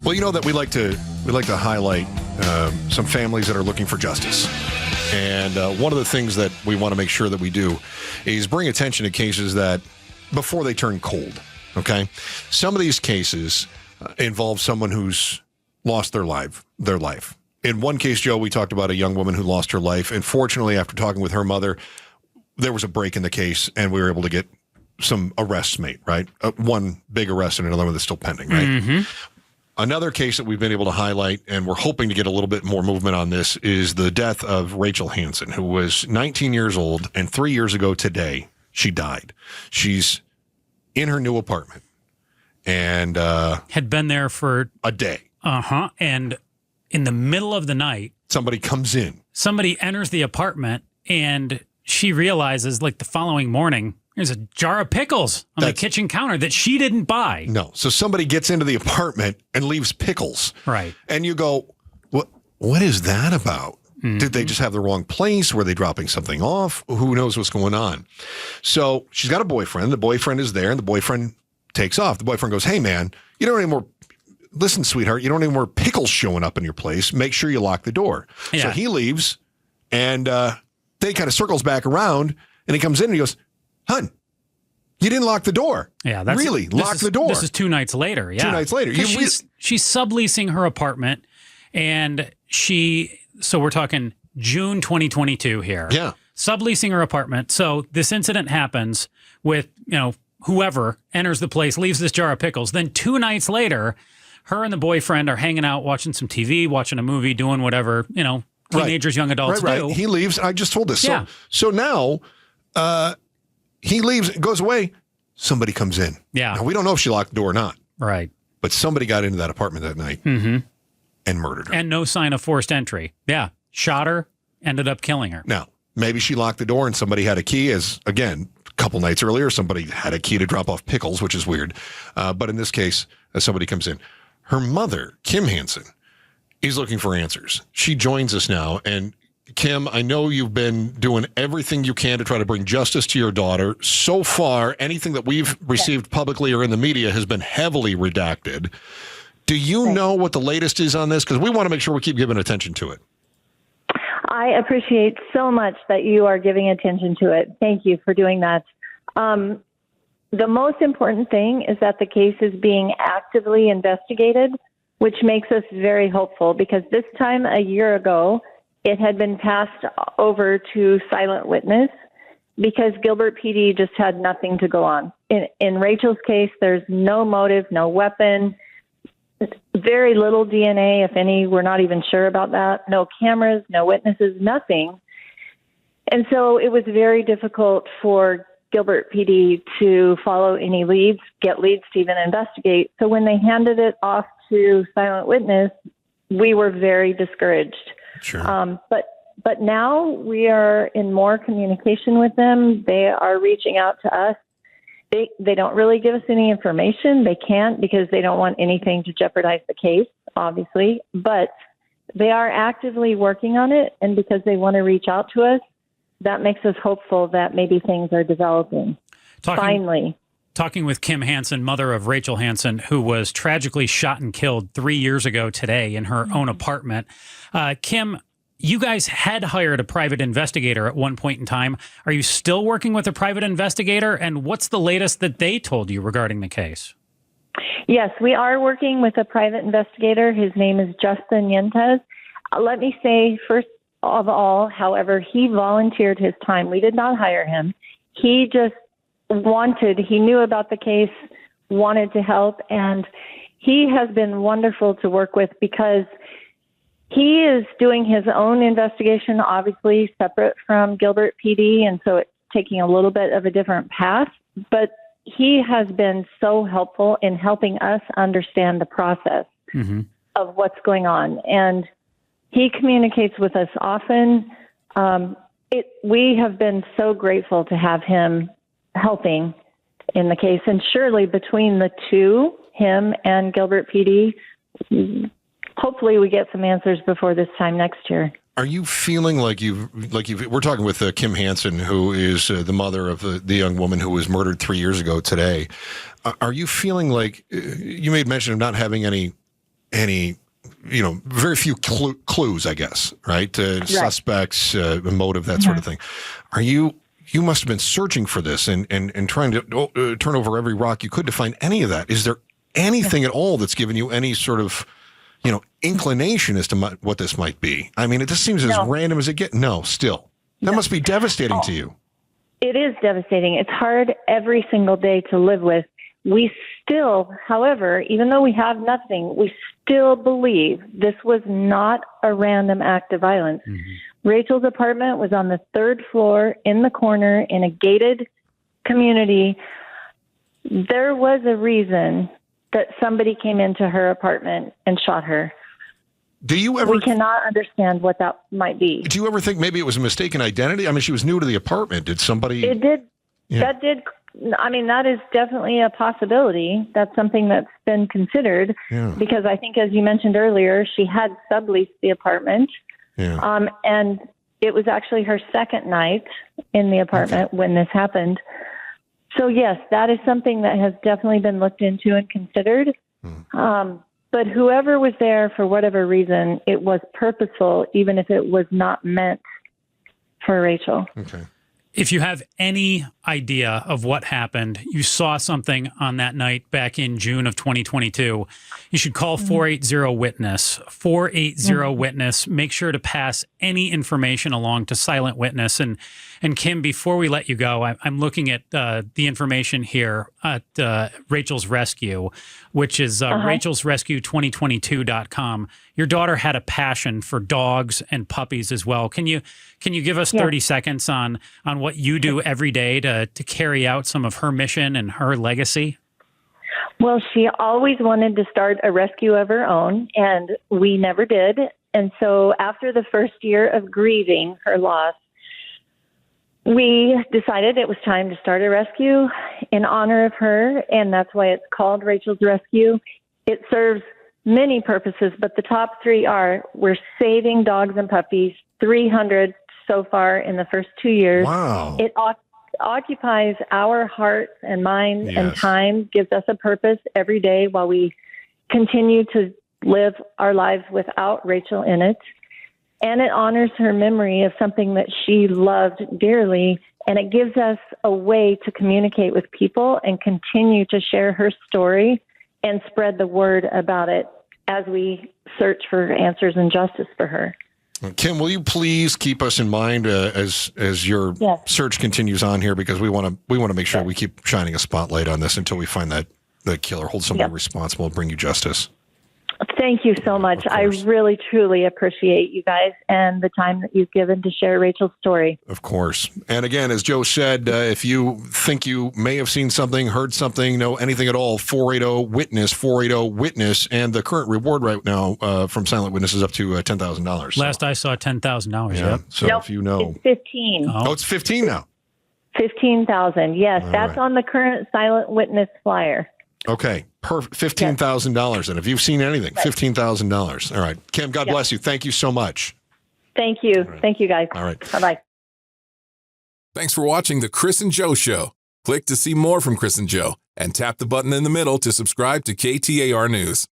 Well, you know that we like to highlight some families that are looking for justice. And one of the things that we want to make sure that we do is bring attention to cases that before they turn cold, okay? Some of these cases involve someone who's lost their life. In one case, Joe, we talked about a young woman who lost her life. And fortunately, after talking with her mother, there was a break in the case, and we were able to get some arrests made, right? One big arrest and another one that's still pending, right? Mm-hmm. Another case that we've been able to highlight, and we're hoping to get a little bit more movement on this, is the death of Rachel Hansen, who was 19 years old, and 3 years ago today, she died. She's in her new apartment, and had been there for a day. And in the middle of the night, somebody comes in. Somebody enters the apartment, and she realizes, like the following morning, there's a jar of pickles on the kitchen counter that she didn't buy. No. So somebody gets into the apartment and leaves pickles. Right. And you go, what is that about? Mm-hmm. Did they just have the wrong place? Were they dropping something off? Who knows what's going on? So she's got a boyfriend. The boyfriend is there, and the boyfriend takes off. The boyfriend goes, hey, man, you don't need more. Listen, sweetheart, you don't need more pickles showing up in your place. Make sure you lock the door. Yeah. So he leaves, and then he kind of circles back around, and he comes in and he goes, Hun, you didn't lock the door. Yeah, lock the door. This is 2 nights later. Yeah, 2 nights later. She's subleasing her apartment, and so we're talking June 2022 here. Yeah, subleasing her apartment. So this incident happens with whoever enters the place, leaves this jar of pickles. Then 2 nights later, her and the boyfriend are hanging out, watching some TV, watching a movie, doing whatever teenagers, young adults do. Right. He leaves. I just told this. Yeah. So now. He leaves, goes away. Somebody comes in. Yeah. Now, we don't know if she locked the door or not. Right. But somebody got into that apartment that night and murdered her. And no sign of forced entry. Yeah. Shot her, ended up killing her. Now, maybe she locked the door and somebody had a key, as, again, a couple nights earlier, somebody had a key to drop off pickles, which is weird. But in this case, somebody comes in. Her mother, Kim Hansen, is looking for answers. She joins us now, and Kim, I know you've been doing everything you can to try to bring justice to your daughter. So far, anything that we've received publicly or in the media has been heavily redacted. Do you know what the latest is on this? Because we want to make sure we keep giving attention to it. I appreciate so much that you are giving attention to it. Thank you for doing that. The most important thing is that the case is being actively investigated, which makes us very hopeful, because this time a year ago, it had been passed over to silent witness because Gilbert PD just had nothing to go on. In Rachel's case, there's no motive, no weapon, very little DNA, if any. We're not even sure about that. No cameras, no witnesses, nothing. And so it was very difficult for Gilbert PD to follow any leads, get leads to even investigate. So when they handed it off to silent witness, we were very discouraged. Sure. But now we are in more communication with them. They are reaching out to us. They don't really give us any information. They can't, because they don't want anything to jeopardize the case, obviously. But they are actively working on it, and because they want to reach out to us, that makes us hopeful that maybe things are developing. Finally. Talking with Kim Hansen, mother of Rachel Hansen, who was tragically shot and killed 3 years ago today in her own apartment. Kim, you guys had hired a private investigator at one point in time. Are you still working with a private investigator? And what's the latest that they told you regarding the case? Yes, we are working with a private investigator. His name is Justin Yentes. Let me say, first of all, however, he volunteered his time. We did not hire him. He just he knew about the case, wanted to help, and he has been wonderful to work with because he is doing his own investigation, obviously separate from Gilbert PD, and so it's taking a little bit of a different path, but he has been so helpful in helping us understand the process of what's going on, and he communicates with us often. We have been so grateful to have him helping in the case. And surely between the two, him and Gilbert PD, hopefully we get some answers before this time next year. Are you feeling like we're talking with Kim Hansen, who is the mother of the young woman who was murdered 3 years ago today. Are you feeling like, you made mention of not having any very few clues, I guess, right? Suspects, motive, that sort of thing. You must have been searching for this and trying to turn over every rock you could to find any of that. Is there anything at all that's given you any sort of, inclination as to what this might be? I mean, it just seems as random as it gets. No, still. That must be devastating to you. It is devastating. It's hard every single day to live with. We still, however, even though we have nothing, we still believe this was not a random act of violence. Mm-hmm. Rachel's apartment was on the 3rd floor in the corner in a gated community. There was a reason that somebody came into her apartment and shot her. We cannot understand what that might be. Do you ever think maybe it was a mistaken identity? I mean, she was new to the apartment. Did somebody... It did. Yeah. That did. I mean, that is definitely a possibility. That's something that's been considered because I think, as you mentioned earlier, she had subleased the apartment. Yeah. And it was actually her second night in the apartment when this happened. So, yes, that is something that has definitely been looked into and considered. But whoever was there, for whatever reason, it was purposeful, even if it was not meant for Rachel. Okay. If you have any idea of what happened, you saw something on that night back in June of 2022, you should call 480-WITNESS. 480-WITNESS. Make sure to pass any information along to Silent Witness. And Kim, before we let you go, I'm looking at the information here at Rachel's Rescue, which is rachelsrescue2022.com. Your daughter had a passion for dogs and puppies as well. Can you give us 30 seconds on what you do every day to carry out some of her mission and her legacy? Well, she always wanted to start a rescue of her own, and we never did. And so after the first year of grieving her loss, we decided it was time to start a rescue in honor of her, and that's why it's called Rachel's Rescue. It serves many purposes, but the top 3 are we're saving dogs and puppies, 300 so far in the first 2 years. Wow. It occupies our hearts and minds and time, gives us a purpose every day while we continue to live our lives without Rachel in it. And it honors her memory of something that she loved dearly, and it gives us a way to communicate with people and continue to share her story and spread the word about it as we search for answers and justice for her. Kim, will you please keep us in mind as your search continues on here, because we want to make sure we keep shining a spotlight on this until we find that killer, hold somebody responsible, and bring you justice. Thank you so much. I really, truly appreciate you guys and the time that you've given to share Rachel's story. Of course. And again, as Joe said, if you think you may have seen something, heard something, know anything at all, 480-WITNESS, 480-WITNESS. And the current reward right now from Silent Witness is up to $10,000. Last I saw, $10,000. Yeah. So if you know. It's 15. Oh, it's 15 now. 15,000. Yes, that's on the current Silent Witness flyer. Okay, perfect. $15,000. And if you've seen anything, $15,000. All right. Kim, God bless you. Thank you so much. Thank you. Right. Thank you, guys. All right. Bye-bye. Thanks for watching The Chris and Joe Show. Click to see more from Chris and Joe, and tap the button in the middle to subscribe to KTAR News.